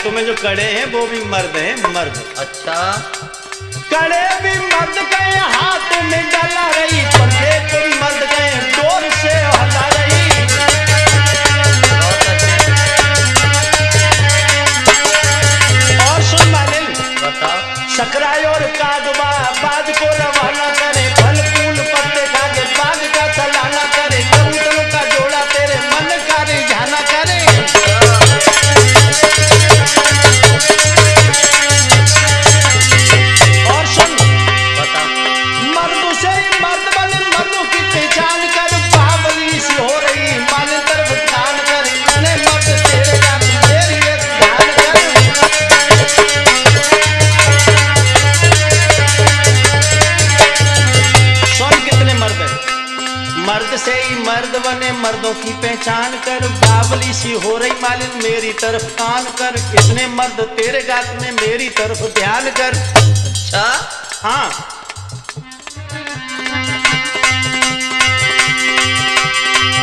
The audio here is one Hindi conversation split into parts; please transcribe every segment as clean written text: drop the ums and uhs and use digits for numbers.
गातों में जो कड़े हैं वो भी मर्द हैं, मर्द। अच्छा, कड़े भी मर्द गए हाथ में डाला रही, पंखे को भी मर्द गए डोर से हटा रही। और सुन मालिन, बताओ। सकराय और कागबा बाज को रवाना करे, फल फूल पत्ते खा के बाग का सलाना करे, कबूतरों का जोड़ा तेरे मन का रिझाना करे। और सुन, बताओ। मर्दों से मर्द बने, मर्दों की पहचान कर, बावली सी हो रही मालिन तरफ ध्यान कर, इतने मर्द तेरे का तेरी एक ध्यान कर। सुन कितने मर्द हैं, मर्द से ही मर्द बने, मर्दों की पहचान कर, बावली सी हो रही मालिन मेरी तरफ कान कर, कितने मर्द तेरे गात में मेरी तरफ ध्यान कर। अच्छा, हाँ,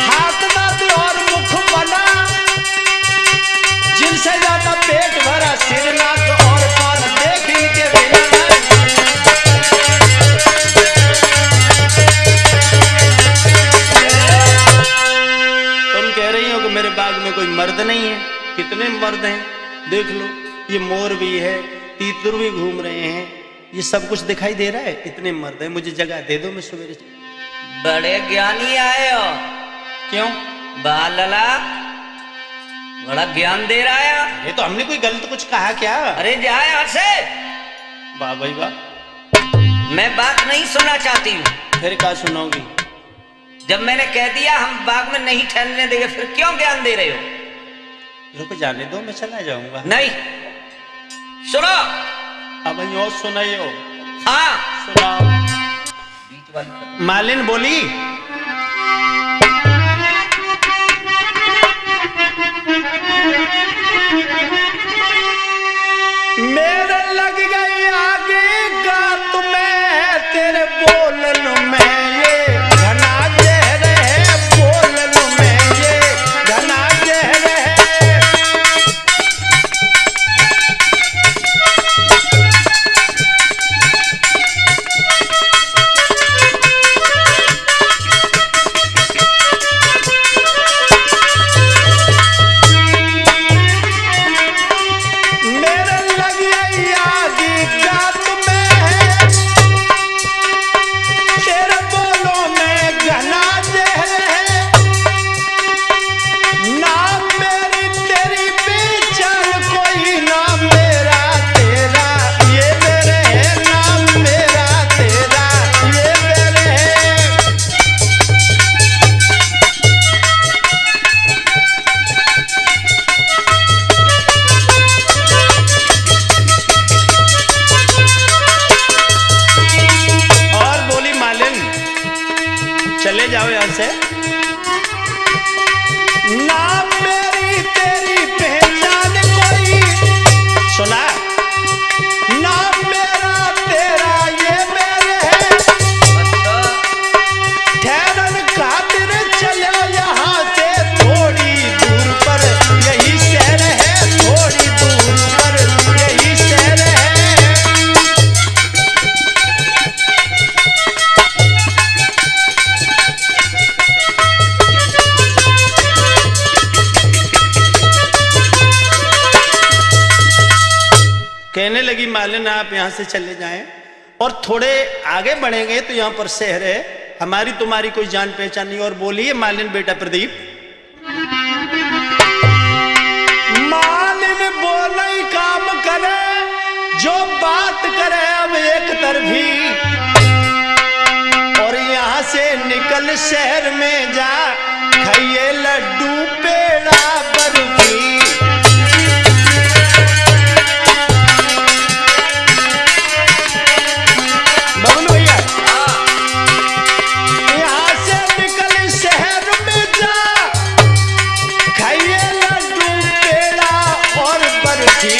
हाथ दांत और मुख बना, जिनसे ज्यादा पेट भरा, सिर नाक और कान देख इनके बिना। तुम कह रही हो कि मेरे बाग में कोई मर्द नहीं है, कितने मर्द हैं देख लो, ये मोर भी है, तीतर भी घूम रहे हैं, ये सब कुछ दिखाई दे रहा है, इतने मर्द हैं। मुझे जगह दे दो, मैं सवेरे। बड़े ज्ञानी आए हो। क्यों? बालला बड़ा ज्ञान दे रहा है। ये तो हमने कोई गलत कुछ कहा क्या? अरे जा यहाँ से। वाह भाई वाह। मैं बात नहीं सुनना चाहती हूँ। फिर क्या सुनाओगी? जब मैंने कह दिया हम बाग में नहीं ठहरने देंगे, फिर क्यों ज्ञान दे रहे हो? रुक जाने दो, मैं चला जाऊंगा। नहीं, सुनो। अब और सुनाइयो। हाँ, सुनाओ। बीच वाली। मालिन बोली, मेरे लग गई आगे गात में, तेरे बोलन में ये घना जहर है, बोलन में ये घना जहर है। मेरे लग गई आगे गात में, तेरे बोलों में घना जहर है। नाम मेरी तेरी पहचान कोई, नाम मेरा तेरा ये मेरे है, नाम मेरा तेरा ये मेरे है। और बोली मालिन, चले जाओ यहां से। नाम मेरी तेरी पहचान कोई, सुना? नाम मेरा तेरा ये मेरे है। अच्छा, ठहरन खातिर चलो यहाँ से, थोड़ी दूर पर यही शहर है, थोड़ी दूर पर यही शहर है। कहने लगी मालिन आप यहाँ से चले जाएं, और थोड़े आगे बढ़ेंगे तो यहाँ पर शहर है, हमारी तुम्हारी कोई जान पहचान नहीं। और बोलिए मालिन बेटा प्रदीप। मालिन बोले ही काम करे, जो बात करे अब एक तरफी, और यहाँ से निकल शहर में जा, खाइए लड्डू पेड़ा बर्फी। बबलू भैया, यहाँ से निकल शहर में जा, खाइए लड्डू पेड़ा और बर्फी।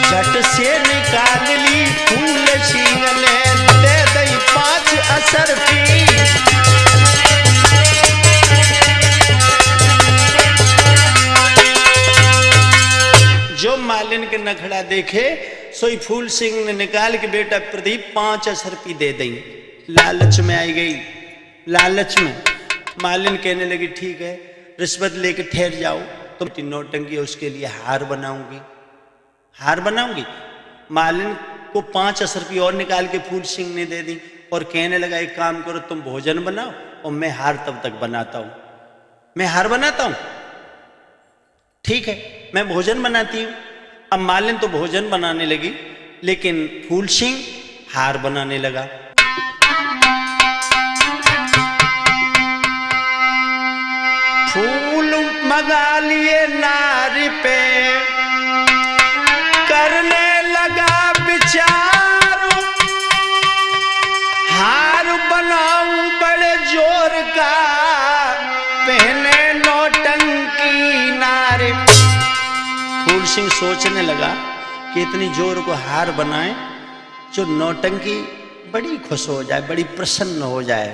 झट से निकाल ली फूल छीने, दे दई 5 असरफी। न खड़ा देखे, सोई फूल सिंह ने निकाल के बेटा प्रदीप 5 रुपये दे दें। लालच में आई गई, लालच में मालिन कहने लगी ठीक है रिश्वत लेके ठहर जाओ, तुम तो नौटंकी उसके लिए हार बनाऊंगी, हार बनाऊंगी। मालिन को 5 रुपये और निकाल के फूल सिंह ने दे दी और कहने लगा एक काम करो तुम भोजन बनाओ और मैं हार तब तक बनाता हूं, मैं हार बनाता हूं। ठीक है मैं भोजन बनाती हूं। अब मालिन तो भोजन बनाने लगी लेकिन फूल सिंह हार बनाने लगा। फूल मंगा लिए नारी पे करने लगा विचार, हार बनाऊं बड़े जोर का पहने नौटंकी नारे। फूल सिंह सोचने लगा कि इतनी जोर को हार बनाए जो नौटंकी बड़ी खुश हो जाए, बड़ी प्रसन्न हो जाए।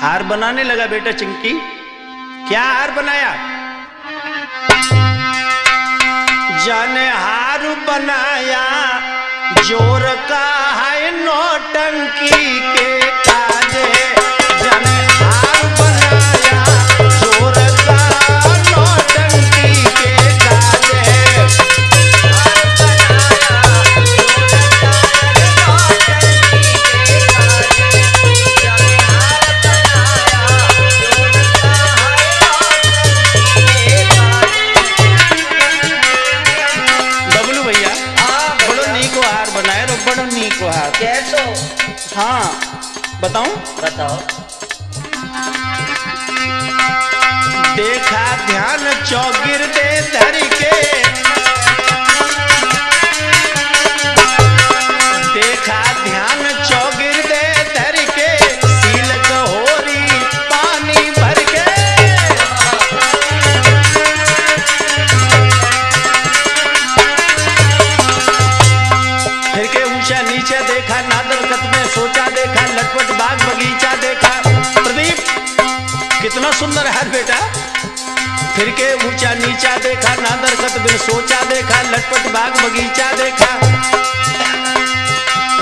हार बनाने लगा बेटा चिंकी। क्या हार बनाया? जाने हार बनाया जोर का है नौटंकी के काजे, जाने हार बनाया जोर का नौटंकी के काजे, हार बनाया जोर का नौटंकी के काजे, जाने हार बनाया जोर का है नौटंकी के काजे। बबलू भैया बड़ो नी को हार बनाए रो, बड़ो नी को हार कैसो? हाँ बताऊं? बताओ। देखा ध्यान चौगिर दे धर के, देखा ध्यान चौगिर दे धर के, सीलक होरी पानी भर के। फिर के ऊंचा नीचे देखा, नादर कत में सोचा देखा, लटपट बाग बगीचा देखा। प्रदीप कितना सुंदर है बेटा। फिर के ऊंचा नीचा देखा, नादर कत में सोचा देखा, लटपट बाग बगीचा देखा।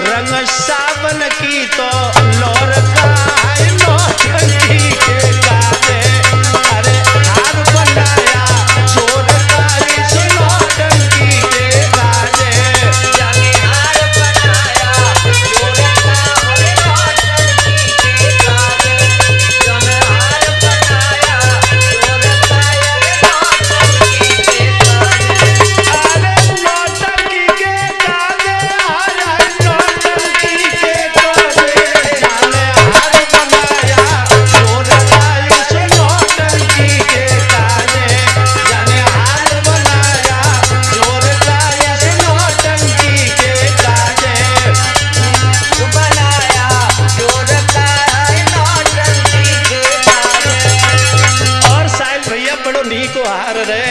रंग सावन की तो लौर का है नौटंकी के काजे, अरे हार बनाया जोर का इस नौटंकी के काजे, जाने हार बनाया जोर का है नौटंकी के काजे, जाने हार बनाया जोर का है नौटंकी के काजे, अरे नौटंकी के काजे, अरे नौटंकी के काजे, जाने हार बनाया जोर का इस नौटंकी के काजे, जाने हार बनाया जोर का इस नौटंकी के काजे, बनाया जोर का है नौटंकी के काजे। और साहिल भैया बड़ो नी को हार रे,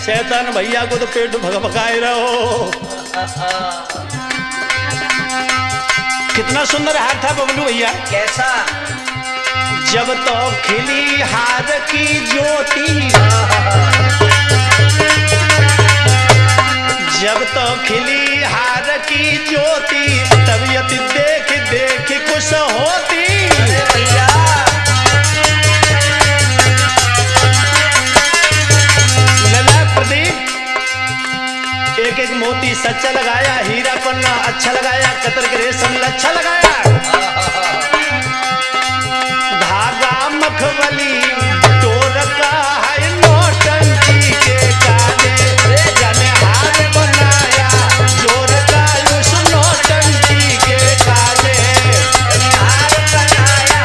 शैतान भैया को तो पेट भगभगाए रहो। कितना सुंदर हार था बबलू भैया। कैसा? जब तो खिली हार की ज्योति, जब तो खिली हार की ज्योति, तबीयत देख देख खुश होती। अरे भैया लला प्रदीप एक एक मोती सच्चा लगाया, हीरा पन्ना अच्छा लगाया, कतर के रेशम अच्छा लगाया, धागा मखमली डोर का है नौटंकी के काजे, जाने हार बनाया जोर का उस नौटंकी के काजे, हार बनाया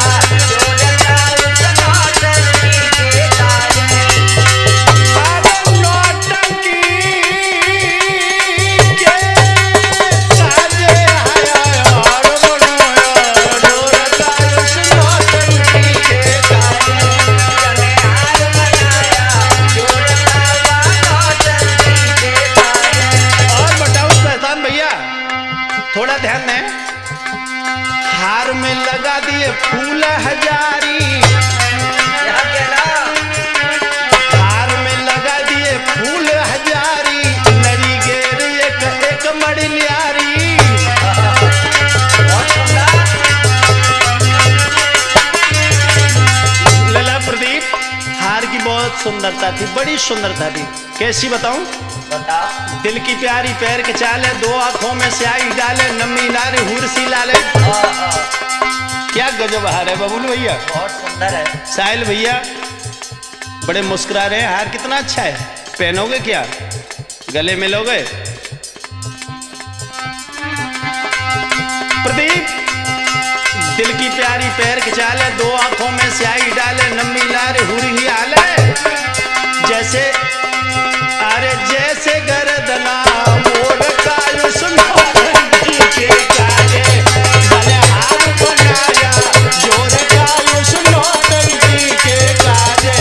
जोर का उस नौटंकी के काजे, अरे नौटंकी के काजे, हाय हार बनाया जोर का उस नौटंकी के काजे, जाने हार बनाया जोर का नौटंकी के काजे। और बताओ शैतान भैया थोड़ा ध्यान दें, हार में लगा दिए फूल हजारी, यहाँ कहना हार में लगा दिए फूल हजारी, नरी गे बड़ी न्यारी। बहुत सुंदर। लला प्रदीप, हार की बहुत सुंदरता थी, बड़ी सुंदरता थी। कैसी बताऊं? बताओ। दिल की प्यारी पैर के चाले, दो आंखों में स्याही डाले, नमी नारी हूर सी लाले। क्या गजब हार है बबुल भैया, बहुत सुंदर है। साहिल भैया बड़े मुस्कुरा रहे हैं। हार कितना अच्छा है, पहनोगे क्या, गले मिलोगे? प्रदीप, दिल की प्यारी पैर के चाले, दो आंखों में स्याही डाले, नमी लारे हुरी आले। जैसे अरे जैसे गर्दना मोर का युष्मानी के काजे, भले हार बनाया जोर का युष्मानी के काजे।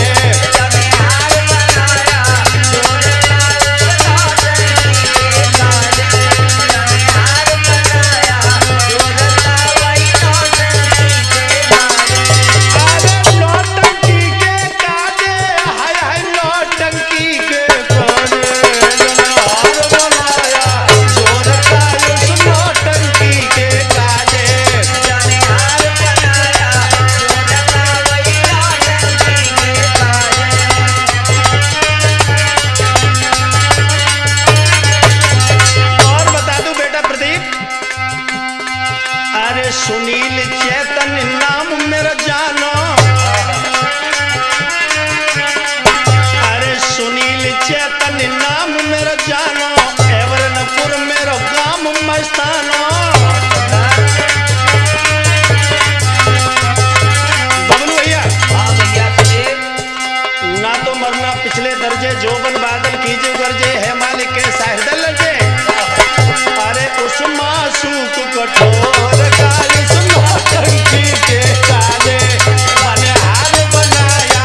सुनील चेतन नाम मेरा जानो, अरे सुनील चेतन नाम मेरा जानो, एवरनपुर मेरो गाम मस्तानो। बबलू भैया, हाँ भैया प्रदीप। ना तो मरना पिछले दर्जे, जोबन बादल कीजिए गरजे, है मालिक के साहिद लजे। अरे उस मासूक कठोर का टंकी के काले, मैंने हार बनाया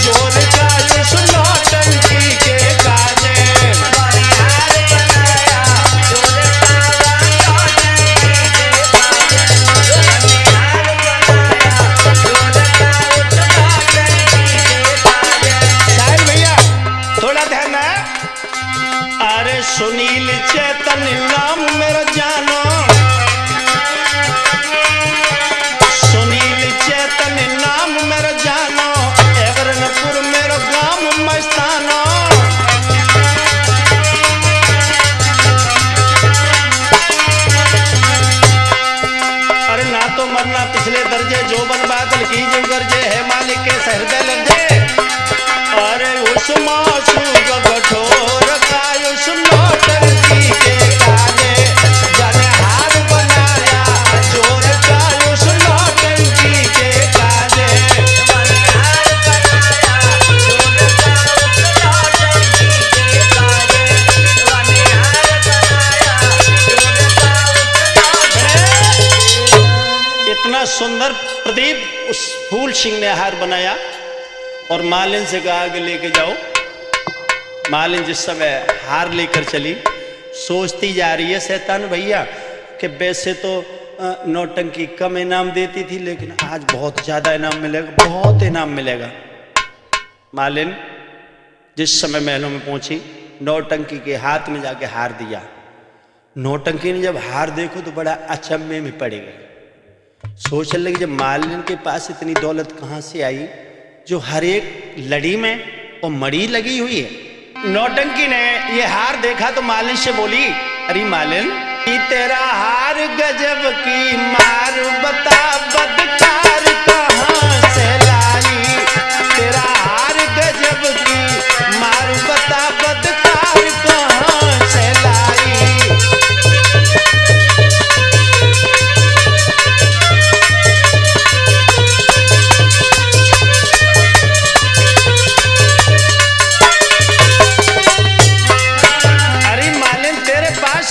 जोर का सुनो टंकी के काले। साहिल भैया थोड़ा ध्यान है। अरे सुनील चेतन नाम मेरा जानो, सुनील चेतन नाम मेरा जानो, एवरनपुर मेरो गाम मस्तानो। अरे ना तो मरना पिछले दर्जे, जोबन बादल की जो गरजे, है मालिक के सहृदय लगे। अरे उस मासूक कठोर का उस टंकी के काले, जाने हार बनाया जोर का उस टंकी के काले। इतना सुंदर प्रदीप उस फूल सिंह ने हार बनाया और मालिन से कहा कि लेके जाओ। मालिन जिस समय हार लेकर चली, सोचती जा रही है शैतान भैया कि वैसे तो नौटंकी कम इनाम देती थी, लेकिन आज बहुत ज्यादा इनाम मिलेगा, बहुत इनाम मिलेगा। मालिन जिस समय महलों में पहुंची, नौटंकी के हाथ में जाके हार दिया। नौटंकी ने जब हार देखो तो बड़ा अचंभे में पड़ गई। सोचने लगी जब मालिन के पास इतनी दौलत कहां से आई, जो हर एक लड़ी में वो मड़ी लगी हुई है। नौटंकी ने ये हार देखा तो मालिन से बोली, अरे मालिन तेरा हार गजब की मार, बता बदकार कहां से लाई। तेरा हार गजब की मार, बता बदकार कहां से लाई।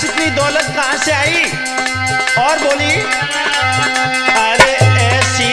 इतनी दौलत कहां से आई? और बोली, अरे ऐसी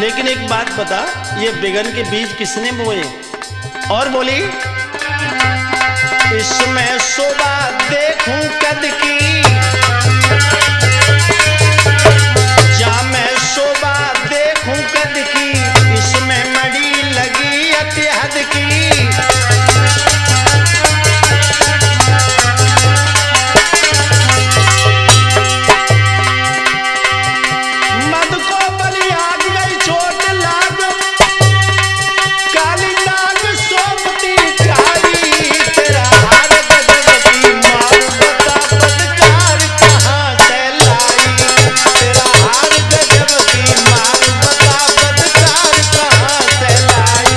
लेकिन एक बात बता, ये बेगन के बीज किसने बोए? और बोली इसमें शोभा देखूं कद की, जा मैं शोभा देखूं कद की, इसमें मड़ी लगी अति हद की। मद को बलि आग गई चोट लाग, काली नाग सोपती कारी, तेरा हार गजब की मार बता बदकार कहाँ से लाई, तेरा हार गजब की मार बता बदकार कहाँ से लाई।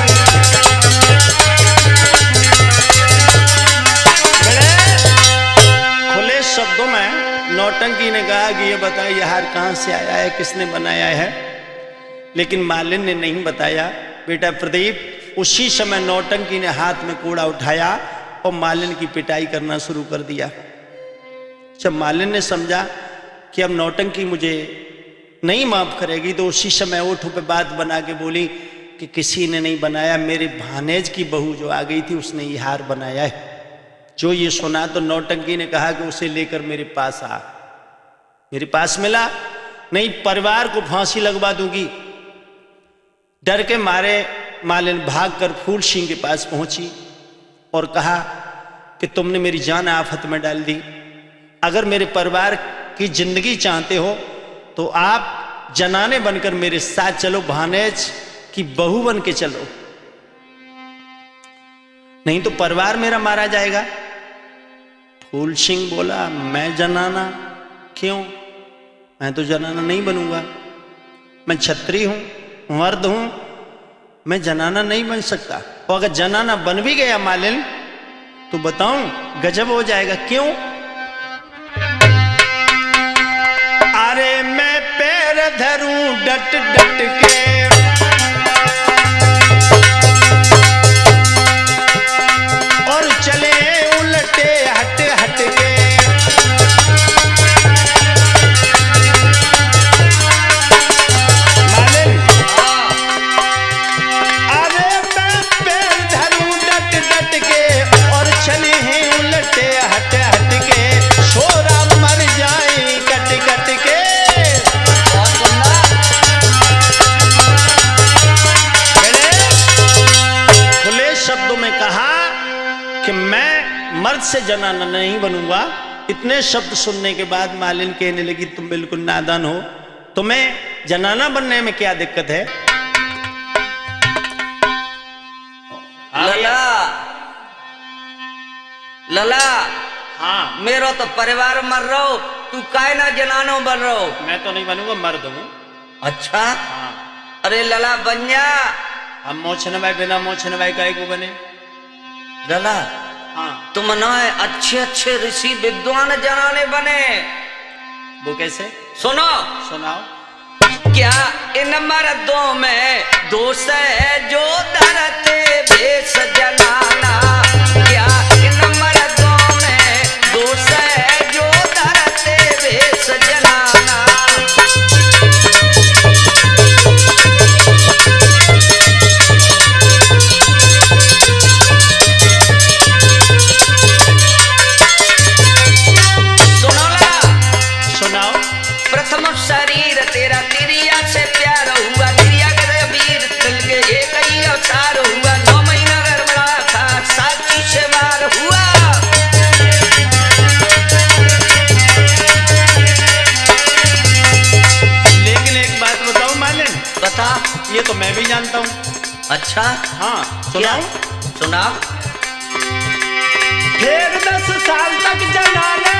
खुले शब्दों में नौटंकी ने कहा कि ये बता ये हार कहाँ से आया है, किसने बनाया है? लेकिन मालिन ने नहीं बताया। बेटा प्रदीप, उसी समय नौटंकी ने हाथ में कूड़ा उठाया और मालिन की पिटाई करना शुरू कर दिया। जब मालिन ने समझा कि अब नौटंकी मुझे नहीं माफ करेगी, तो उसी समय ओठों पे बात बना के बोली कि किसी ने नहीं बनाया, मेरे भानेज की बहू जो आ गई थी उसने ये हार बनाया है। जो ये सुना तो नौटंकी ने कहा कि उसे लेकर मेरे पास आ। मेरे पास मिला, नहीं परिवार को फांसी लगवा दूंगी। डर के मारे मालिन भागकर फूल सिंह के पास पहुंची और कहा कि तुमने मेरी जान आफत में डाल दी। अगर मेरे परिवार की जिंदगी चाहते हो तो आप जनाने बनकर मेरे साथ चलो, भानेज की बहू बन के चलो, नहीं तो परिवार मेरा मारा जाएगा। फूल सिंह बोला मैं जनाना? क्यों, मैं तो जनाना नहीं बनूंगा, मैं छत्री हूं, मर्द हूं, मैं जनाना नहीं बन सकता। और अगर जनाना बन भी गया मालिन तो बताऊं गजब हो जाएगा। क्यों? अरे मैं पैर धरूं डट डट के, और चले उलटे हट हट के, मालिन अरे मैं पैर धरूं डट डट के, और चले हैं उलटे हट हट के, छोरा मर जाए कट कट के। खुले शब्दों में कहा कि मैं मर्द से जनाना नहीं बनूंगा। इतने शब्द सुनने के बाद मालिन कहने लगी तुम बिल्कुल नादान हो, तुम्हें जनाना बनने में क्या दिक्कत है? लला लला, हाँ मेरो तो परिवार मर रहो, तू काय ना जनानो बन रहो? मैं तो नहीं बनूंगा, मर्द हूँ। अच्छा, हाँ अरे लला बन जा। हम मोछन भाई बिना मोछन भाई का को बने? लला हाँ तुम ना अच्छे अच्छे ऋषि विद्वान जनाने बने। वो कैसे? सुनो, सुनाओ। क्या इन मर्दों में दोष है जो धरते भेष जनाना? क्या इन मर्दों में दोष है जो धरते भेष जनाना? प्रथम शरीर तेरा तिरिया से प्यार हुआ, तिरिया के वीर तिल के एक ही अवतार हुआ, 9 महीना गड़बड़ा था साथी से मार हुआ। लेकिन एक बात बताऊं मालिन? बता। ये तो मैं भी जानता हूँ। अच्छा, हाँ सुनाओ। सुना। फिर 10 साल तक जनाने,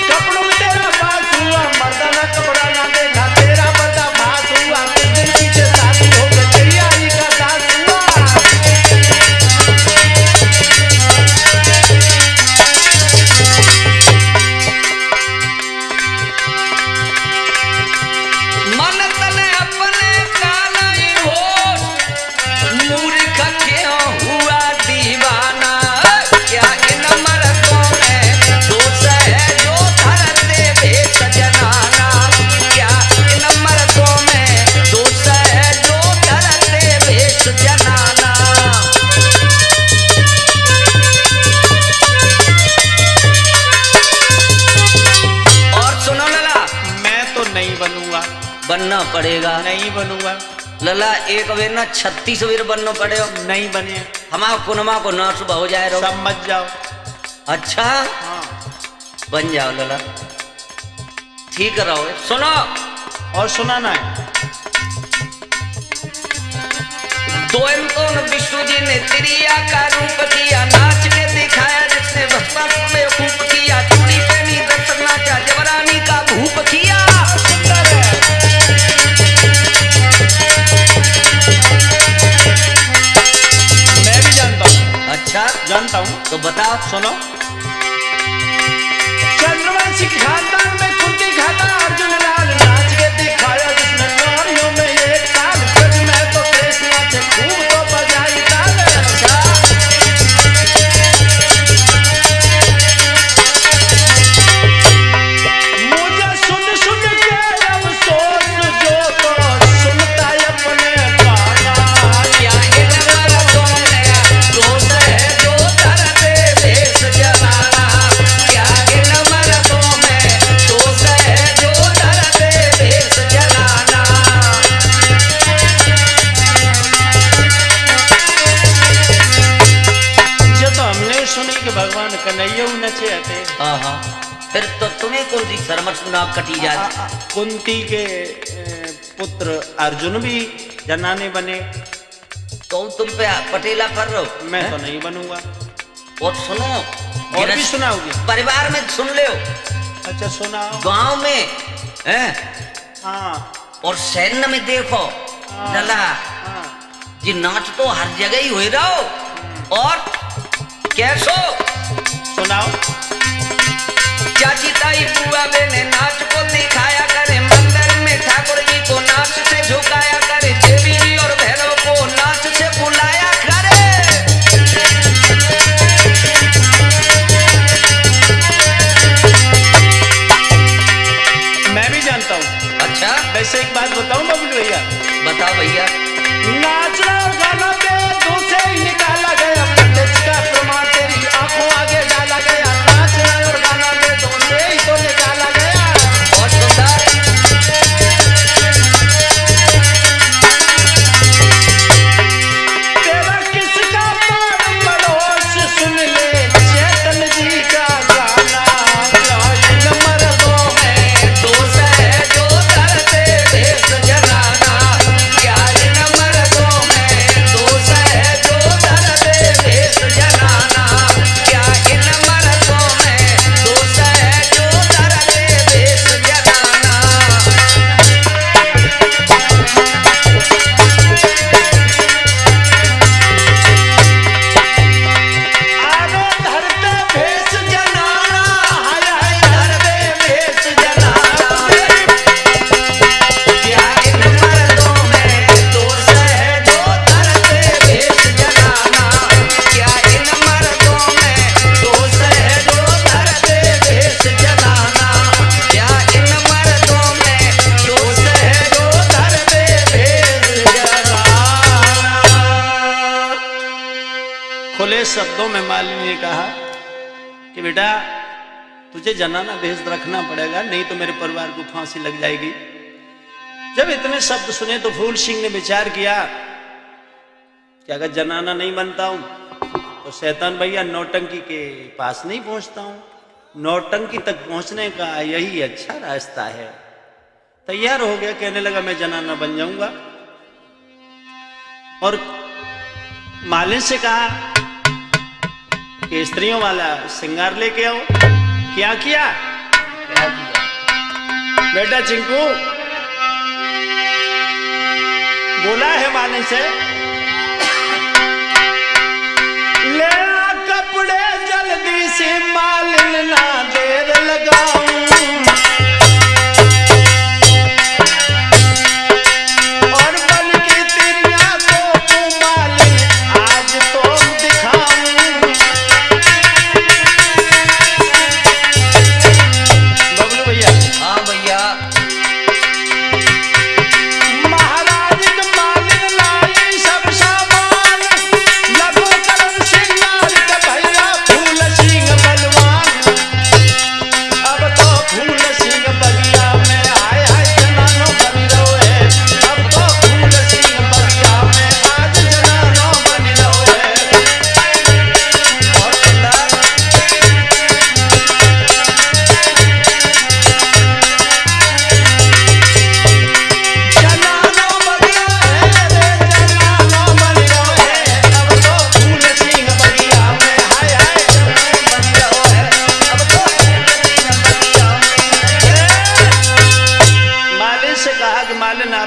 कपड़ों में तेरा पास हुआ, मर्दाना कपड़ा ना देखा, तेरा पर्दा पास हुआ, कुछ दिन पीछे शादी हो गई, तेरी आई का दास हुआ। मन तने अपने काला ही होश, मूर्ख क्यों हुआ दीवाना? क्या इन मर्दों में दोष बनना पड़ेगा। नहीं बनूंगा। लला एक वे ना 36 वीर बनना पड़े। नहीं बने। हमारा कुनमा को ना सुबह हो जाए रहो। सब मत जाओ। अच्छा हाँ बन जाओ लला, ठीक रहो। सुनो और सुनाना है। दोयम कौन विष्णु जी ने त्रिया का रूप किया, नाच के दिखाया जिसने भस्मासुर में खूब किया, चूड़ी पहनी दर्शन नाचा जबरानी का भूप किया। मैं भी जानता हूँ। अच्छा जानता हूँ तो बताओ। सुनो। चंद्रवंशी खानदान में कुंती खाता अर्जुन लाल, नाच के दिखाया जिसने नारियों में एक साल, फिर मैं तो कृष्णा से खूब तो बजाई ताल। अच्छा मुझे सुन सुन के अफसोस जो तो सुनता अपने गाना, क्या इन मर्दों में दोष है जो दर्द भेष जलाना, क्या इन मर्दों में दोष है जो दर्द भेष जलाना। जो तो हमने सुनी कि भगवान कन्हैया नचे थे। हाँ फिर तो तुम्हें कौन सी शर्मस नाक कटी जाती। कुंती के पुत्र अर्जुन भी जनाने बने। तो तुम पे पटेला कर रहे हो। मैं तो नहीं बनूंगा। और सुनो और भी सुनाओगे? परिवार में सुन ले। अच्छा सुनाओ। गांव में हैं हाँ और सैन्य में देखो लला हाँ जी नाच तो हर जगह ही हुई रहो। और कैसो सुनाओ। चाची ताई बुआ बहने नाच को दिखाया करे, मंदिर में ठाकुर जी को नाच से झुकाया करे, देवी जी और भैरव को नाच से बुलाया करे। मैं भी जानता हूँ। अच्छा वैसे एक बात बताऊं बबलू भैया। बताओ भैया। नाचना और गाना पे दो से ही निकाला गया, पंडित का प्रमाण तेरी आंखों आगे डाला गया, नाचना और गाना पे दो से ही तो निकाला गया। बहुत सुंदर। तेरा किसका पार पड़ोस सुन ले चेतन जी का गाना, इन मर्दों में दोष है जो दर्द भेष जलाना, क्या इन मर्दों में दोष है जो दर्द भेष जलाना, क्या इन मर्दों में दोष है जो दर्द भेष जलाना। आगे धरते भेष जनाना, हाय हाय धरते भेष जनाना, क्या इन मर्दों में दोष है जो दर्द भेष जलाना, क्या इन मर्दों में दोष है जो दर्द भेष जलाना, क्या इन मर्दों में दोष है जो दर्द भेष जलाना। खुले शब्दों में मालिनी ने कहा कि बेटा तुझे जनाना भेष रखना पड़ेगा, नहीं तो मेरे परिवार को फांसी लग जाएगी। जब इतने शब्द सुने तो फूल सिंह ने विचार किया कि अगर जनाना नहीं बनता हूं तो शैतान भैया नौटंकी के पास नहीं पहुंचता हूं, नौटंकी तक पहुंचने का यही अच्छा रास्ता है। तैयार हो गया, कहने लगा मैं जनाना बन जाऊंगा। और मालिन से कहा कि स्त्रियों वाला श्रृंगार लेके आओ। क्या किया? क्या किया? बेटा चिंकू बोला है मालिन से, ले आ कपड़े जल्दी से मालिन ना देर लगाऊं, और बल की तिरिया को तू मालिन आज तो दिखाऊं। बबलू भैया। हाँ भैया। महाराज के मालिन लाई सब सामान, लघु करम श्रृंगार के भैया फूल सिंह बलवान।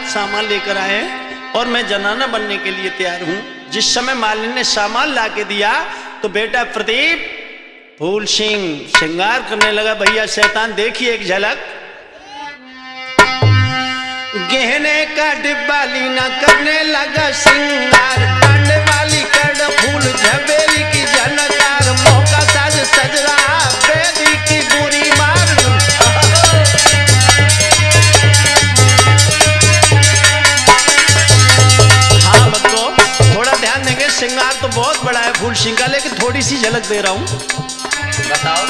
आप सामान लेकर आए और मैं जनाना बनने के लिए तैयार हूं। जिस समय मालिन ने सामान ला के दिया तो बेटा प्रदीप फूल सिंह श्रृंगार करने लगा। भैया शैतान देखिए एक झलक। गहने का डिब्बा लीना करने लगा श्रृंगार, कांडे वाली कड़ फूल झबेली की झनकार, मौका साज सज रहा बेदी की बुरी मार। हाँ बच्चों थोड़ा ध्यान देंगे, श्रृंगार तो बहुत बड़ा है फूल सिंह का, लेकिन थोड़ी सी झलक दे रहा हूं। बताओ।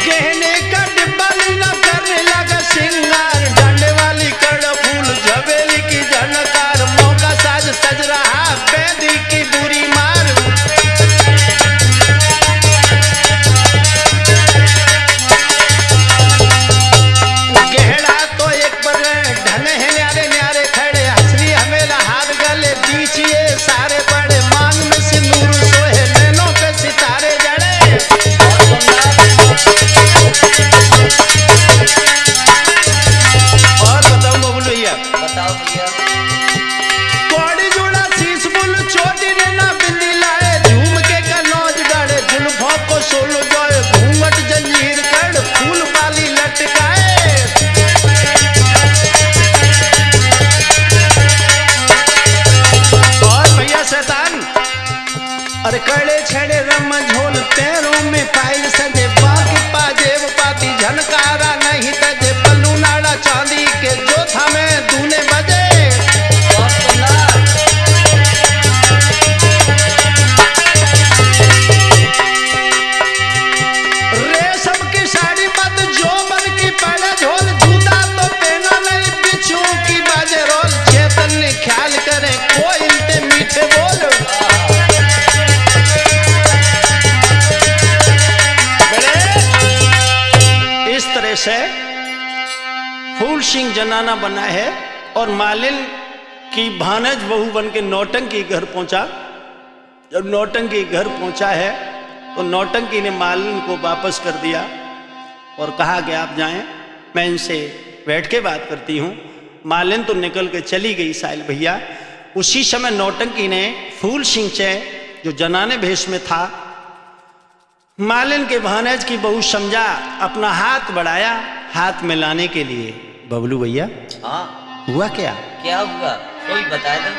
गहने का डिब्बा लीना करने लगा श्रृंगार, डांडे वाली कड़ फूल झबेली की झनकार, मौका साज सज रहा बेदी की बुरी मार। गहरा तो एक पर ढने हैं न्यारे न्यारे खड़े, हंसली हमेला हाथ गले बीच ये सारे बड़े, मांग में सिंदूर सोहे नैनों पे सितारे जड़े। और बताओ बबलू भैया। बताओ भैया। कोड़ी जुड़ा शीश बुल चोटी ने ना बिंदी लाए, झूम के कनौज गड़े जुल्फों को सोलो जोए, घूंघट जंजीर कड़ फूल वाली लटकाए। और भैया शैतान अरे कड़े छड़े रम झोल पैरों में पायल सजे, बाकी पाजेब पाती झनकारा नहीं तजे, पल्लू नाड़ा चांदी के जो था में दूने बजे। और सुना। रेशम की साड़ी मत जो बन की पड़े झोल, जूता तो पहना नहीं बिच्छू की बाजे रोल, चेतन ने ख्याल करे कोई इल्ते मीठे बोल। इस तरह से फूल सिंह जनाना बना है और मालिन की भानज बहू बन के नौटंकी घर पहुंचा। जब नौटंकी घर पहुंचा है तो नौटंकी ने मालिन को वापस कर दिया और कहा कि आप जाएं, मैं इनसे बैठ के बात करती हूं। मालिन तो निकल के चली गई साहिल भैया। उसी समय नौटंकी ने फूल सिंह से जो जनाने भेष में था मालिन के भानज की बहू समझा, अपना हाथ बढ़ाया हाथ में लाने के लिए। बबलू भैया हाँ हुआ क्या? क्या हुआ कोई बताए दो।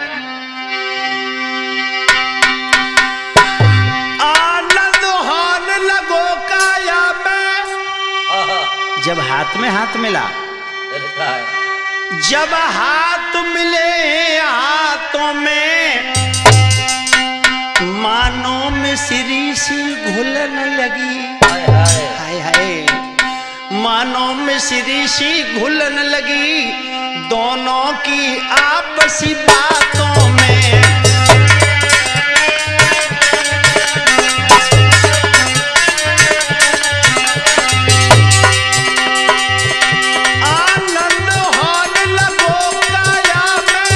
आनंद होने लगो काया में जब हाथ में हाथ मिला, ऐसा है। जब हाथ मिले हाथों में मानो में सिरी सी घुलन लगी। हाय हाय। हाय हाय मानो में सिरी सी घुलन लगी, दोनों की आपसी बातों में। आनंद होने लगो काया में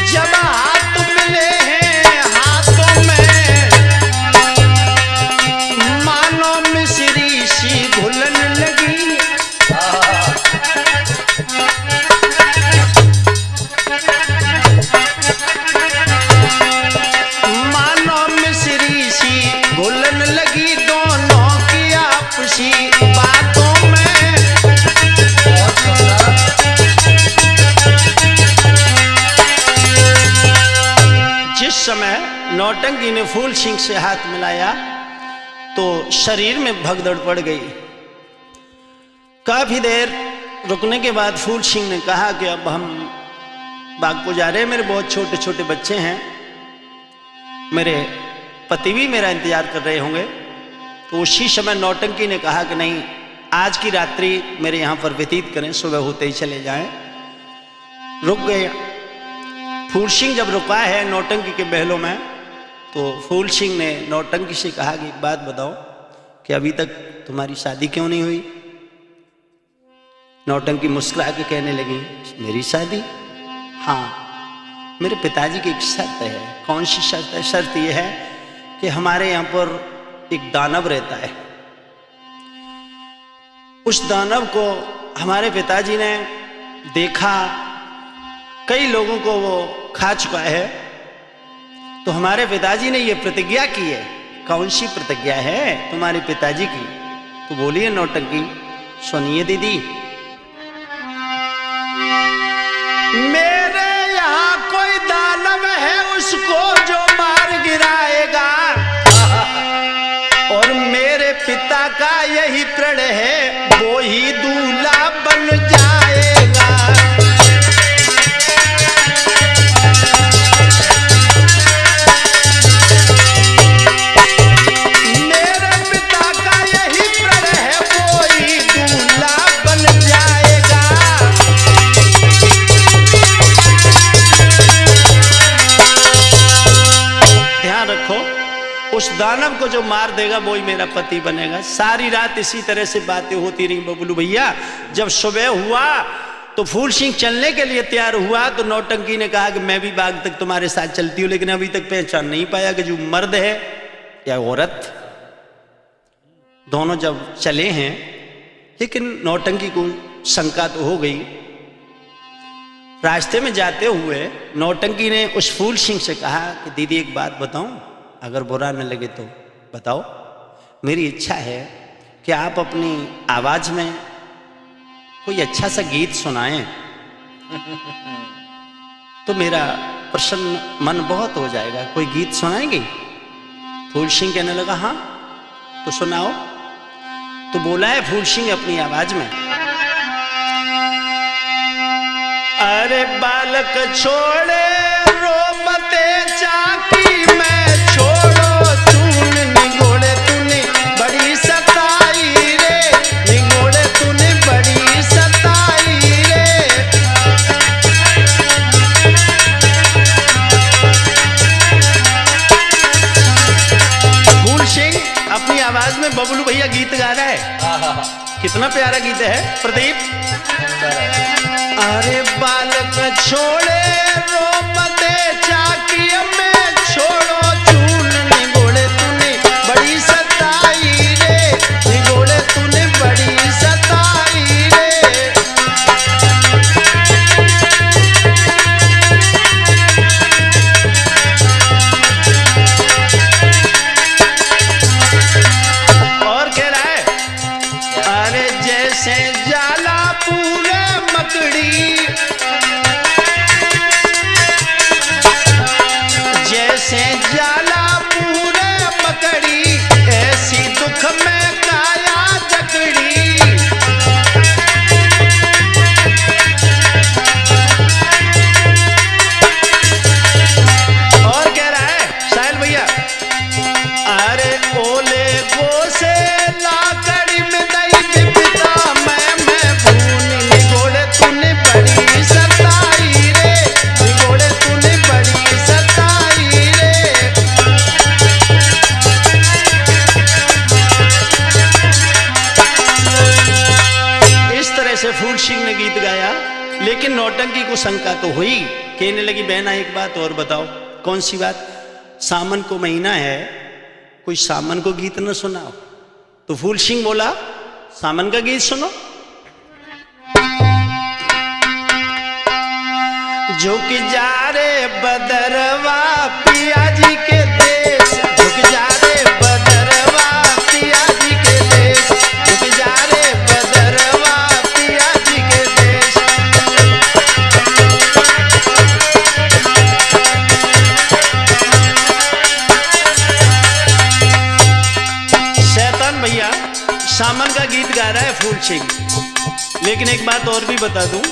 जब हाथ मिले हैं हाथों में, मानो मिश्री सी घुलन लगी। मानो मिश्री सी घुलन लगी, दोनों की आपसी बातों में। जिस समय नौटंकी ने फूल सिंह से हाथ मिलाया तो शरीर में भगदड़ पड़ गई। काफी देर रुकने के बाद फूल सिंह ने कहा कि अब हम बाग को जा रहे हैं, मेरे बहुत छोटे छोटे बच्चे हैं, मेरे पति भी मेरा इंतजार कर रहे होंगे। तो उसी समय नौटंकी ने कहा कि नहीं, आज की रात्रि मेरे यहाँ पर व्यतीत करें, सुबह होते ही चले जाएं। रुक गए। फूल सिंह जब रुका है नौटंकी के बहलों में तो फूल सिंह ने नौटंकी से कहा कि एक बात बताओ कि अभी तक तुम्हारी शादी क्यों नहीं हुई? नौटंकी मुस्कुरा के कहने लगी, मेरी शादी? हाँ, मेरे पिताजी की एक शर्त है। कौन सी शर्त है? शर्त यह है कि हमारे यहाँ पर एक दानव रहता है, उस दानव को हमारे पिताजी ने देखा कई लोगों को वो खा चुका है, तो हमारे पिताजी ने ये प्रतिज्ञा की है। कौन सी प्रतिज्ञा है तुम्हारे पिताजी की? तो बोलिए नौटंकी, सुनिए दीदी। मेरे यहाँ कोई दानव है, उसको जो मार गिराएगा, और मेरे पिता का यही प्रण है, वो ही दूल्हा बन जाएगा। मेरे पिता का यही प्रण है, वो ही दूल्हा बन जाएगा। ध्यान रखो, उस दानव को जो मार देगा वो ही मेरा पति बनेगा। सारी रात इसी तरह से बातें होती रही बबलू भैया। जब सुबह हुआ तो फूल सिंह चलने के लिए तैयार हुआ, तो नौटंकी ने कहा कि मैं भी बाग तक तुम्हारे साथ चलती हूँ, लेकिन अभी तक पहचान नहीं पाया कि जो मर्द है या औरत। दोनों जब चले हैं, लेकिन नौटंकी को शंका तो हो गई। रास्ते में जाते हुए नौटंकी ने उस फूल सिंह से कहा कि दीदी एक बात बताऊं, अगर बुरा न लगे तो बताओ। मेरी इच्छा है कि आप अपनी आवाज में कोई अच्छा सा गीत सुनाएं, तो मेरा प्रसन्न मन बहुत हो जाएगा। कोई गीत सुनाएंगे? फूल सिंह कहने लगा हाँ, तो सुनाओ। तो बोला है फूल सिंह अपनी आवाज में, अरे बालक छोड़े रोबते चाकी में, छोड़ो चून निगोड़े तूने बड़ी सताई रे, निगोड़े तूने बड़ी सताई रे। फूल सिंह अपनी आवाज में बबलू भैया गीत गा रहा है। कितना प्यारा गीत है प्रदीप। अरे बालक छोड़े रोमते चाकी में, छोड़ो चून निगोड़े तूने बड़ी सताई रे, निगोड़े तूने बड़ी सताई रे। और कह रहा है, अरे जैसे जाला पूरे मकड़ी, जैसे जाला पूरे मकड़ी, ऐसी दुख में काया जकड़ी। और कह रहा है साहिल भैया, अरे ओले गो से लाकड़ी में दई बिपता मैं भून, निगोड़े तूने बड़ी सताई रे, निगोड़े तूने बड़ी सताई रे। इस तरह से फूल सिंह ने गीत गाया, लेकिन नौटंकी को शंका तो हुई। कहने लगी बहना एक बात और बताओ। कौन सी बात? सावन को महीना है, कोई सावन को गीत न सुनाओ। तो फूल सिंह बोला सावन का गीत सुनो। झुक जा रे बदरवा पिया जी के देश, झुक जा रे बदरवा पिया जी के देश, झुक जा रे बदरवा पिया जी के देश। शैतान भैया सामन का गीत गा रहा है फूल सिंह। लेकिन एक बात और भी बता दूं,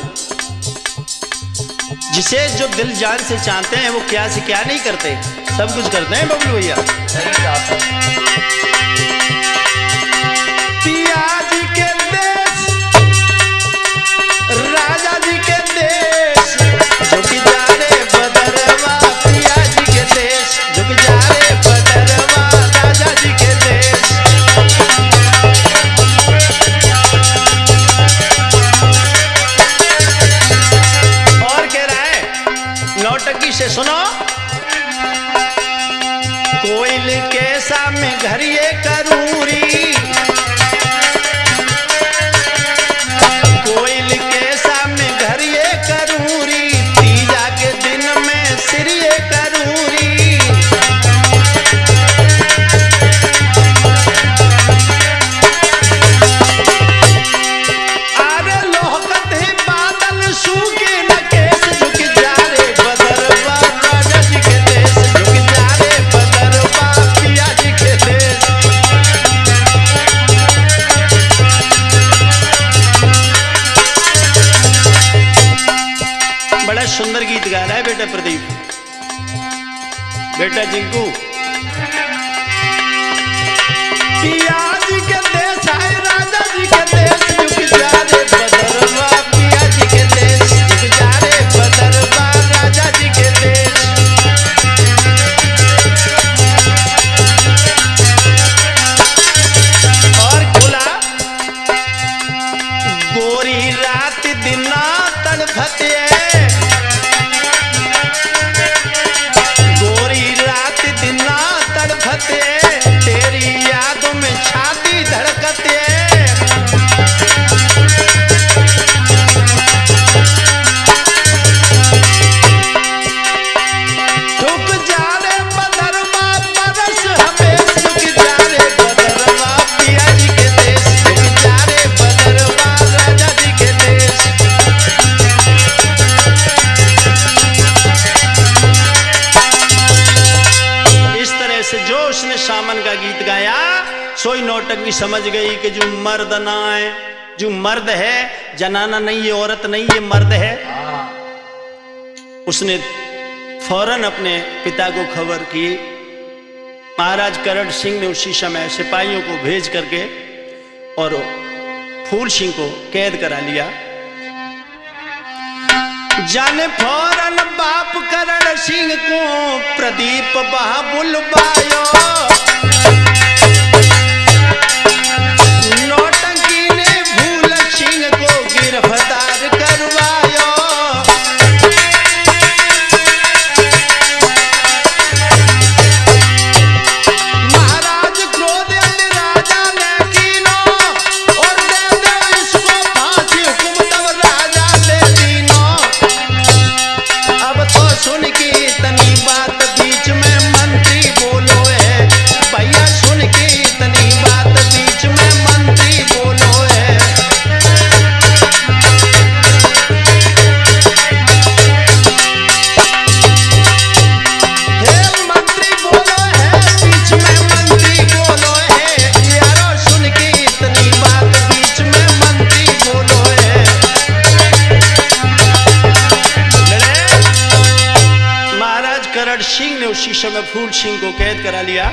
जिसे जो दिल जान से चाहते हैं वो क्या से क्या नहीं करते, सब कुछ करते हैं बबलू भैया। पिया जी के देश, राजा जी के देश, झुक जा रे बदरवा पिया जी के देश, झुक जा रे बदरवा राजा जी के देश। और कह रहा है नौटंकी से सुनो, कोयल के सामने घर ये सुंदर गीत गा रहा है बेटा प्रदीप, बेटा जिंकू। पिया जी के देश है राजा जी के देश, झुक जा रे बदरवा पिया जी के देश, झुक जा रे बदरवा राजा जी के देश। और खुला गोरी रात दिना तड़फते, गोरी रात दिना तड़फते, तेरी यादों में छाती धड़कते। झुक जा रे बदरवा परस हमें, झुक जा रे बदरवा पिया जी के देश, झुक जा रे बदरवा राजा जी के देश। इस तरह से जो उसने सामन का गीत गाया, सोई नौटंकी समझ गई कि जो मर्द ना है, जो मर्द है, जनाना नहीं, ये औरत नहीं, ये मर्द है। उसने फौरन अपने पिता को खबर की। महाराज करण सिंह ने उसी समय सिपाहियों को भेज करके और फूल सिंह को कैद करा लिया। जाने फौरन बाप करण सिंह को प्रदीप बहा बुलवायो, नौटंकी ने फूल सिंह को गिरफ्तार करवायो। महाराज क्रोध राजा ने कीनो, और दे दो इसको फांसी, हुक्म तब राजा दे दीनो। अब तो सुन की इतनी बात बीच में मंत्री बोलो है, भैया सुन की इतनी बात बीच में मंत्री बोलो है। हे मंत्री बोलो है, बीच में मंत्री बोलो है, यारो सुन की इतनी बात बीच में मंत्री बोलो है। महाराज करण सिंह ने उसी समय फूल सिंह को कैद करा लिया।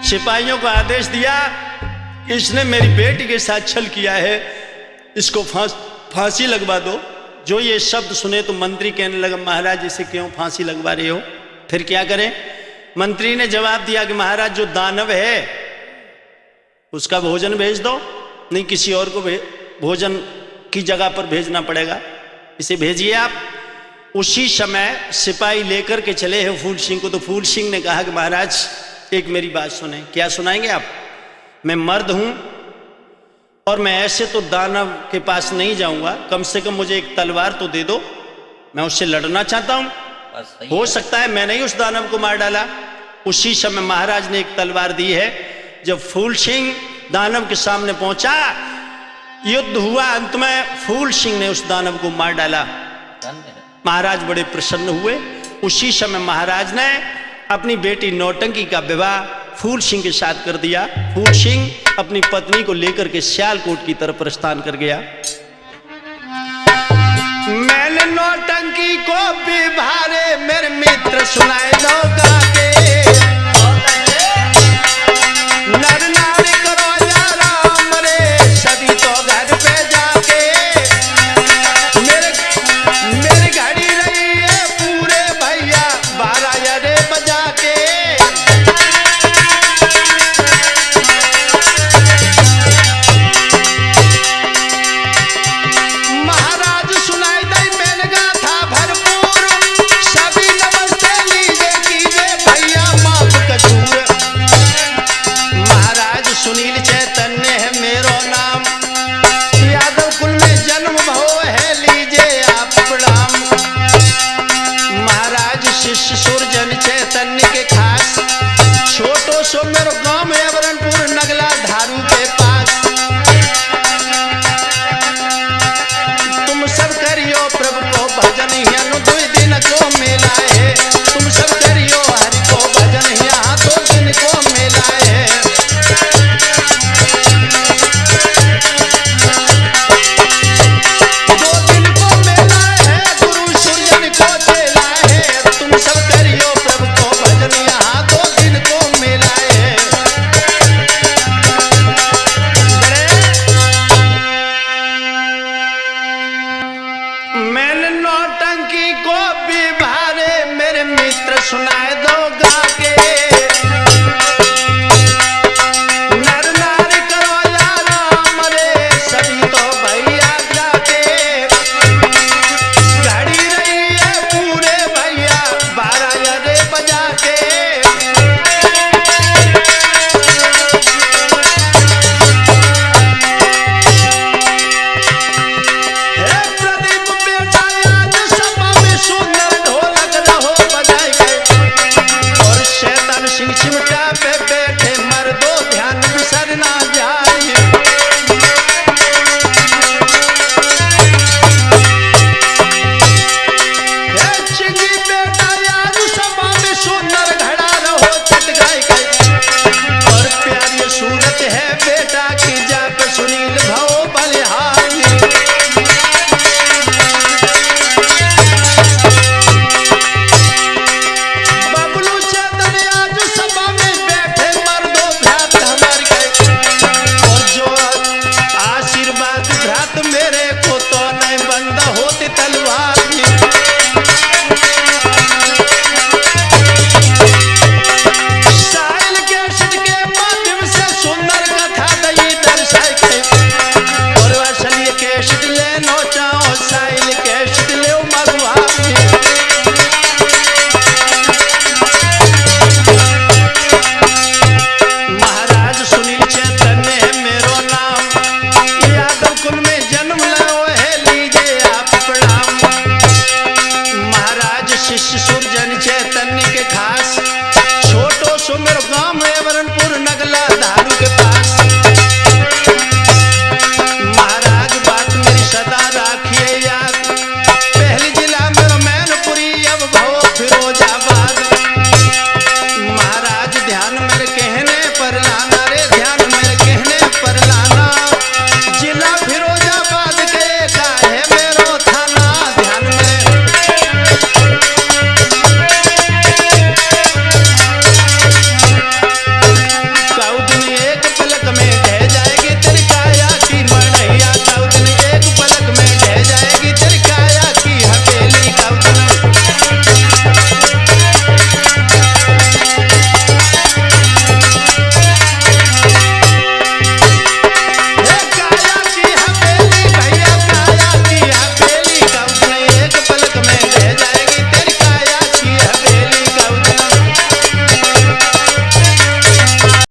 सिपाहियों को आदेश दिया कि इसने मेरी बेटी के साथ छल किया है, इसको फांसी लगवा दो। जो ये शब्द सुने तो मंत्री कहने लगा, महाराज इसे क्यों फांसी लगवा रहे हो, फिर क्या करें? मंत्री ने जवाब दिया कि महाराज जो दानव है उसका भोजन भेज दो, नहीं किसी और को भोजन की जगह पर भेजना पड़ेगा, इसे भेजिए आप। उसी समय सिपाही लेकर के चले हैं फूल सिंह को। तो फूल सिंह ने कहा कि महाराज एक मेरी बात सुने। क्या सुनाएंगे आप? मैं मर्द हूं और मैं ऐसे तो दानव के पास नहीं जाऊंगा, कम से कम मुझे एक तलवार तो दे दो, मैं उससे लड़ना चाहता हूं। हो सकता है मैंने ही उस दानव को मार डाला। उसी समय महाराज ने एक तलवार दी है। जब फूल सिंह दानव के सामने पहुंचा, युद्ध हुआ, अंत में फूल सिंह ने उस दानव को मार डाला। महाराज बड़े प्रसन्न हुए। उसी समय महाराज ने अपनी बेटी नौटंकी का विवाह फूल सिंह के साथ कर दिया। फूल सिंह अपनी पत्नी को लेकर के सियालकोट की तरफ प्रस्थान कर गया। मैंने नौटंकी को विवाह रे मेरे मित्र सुनाए लोगा के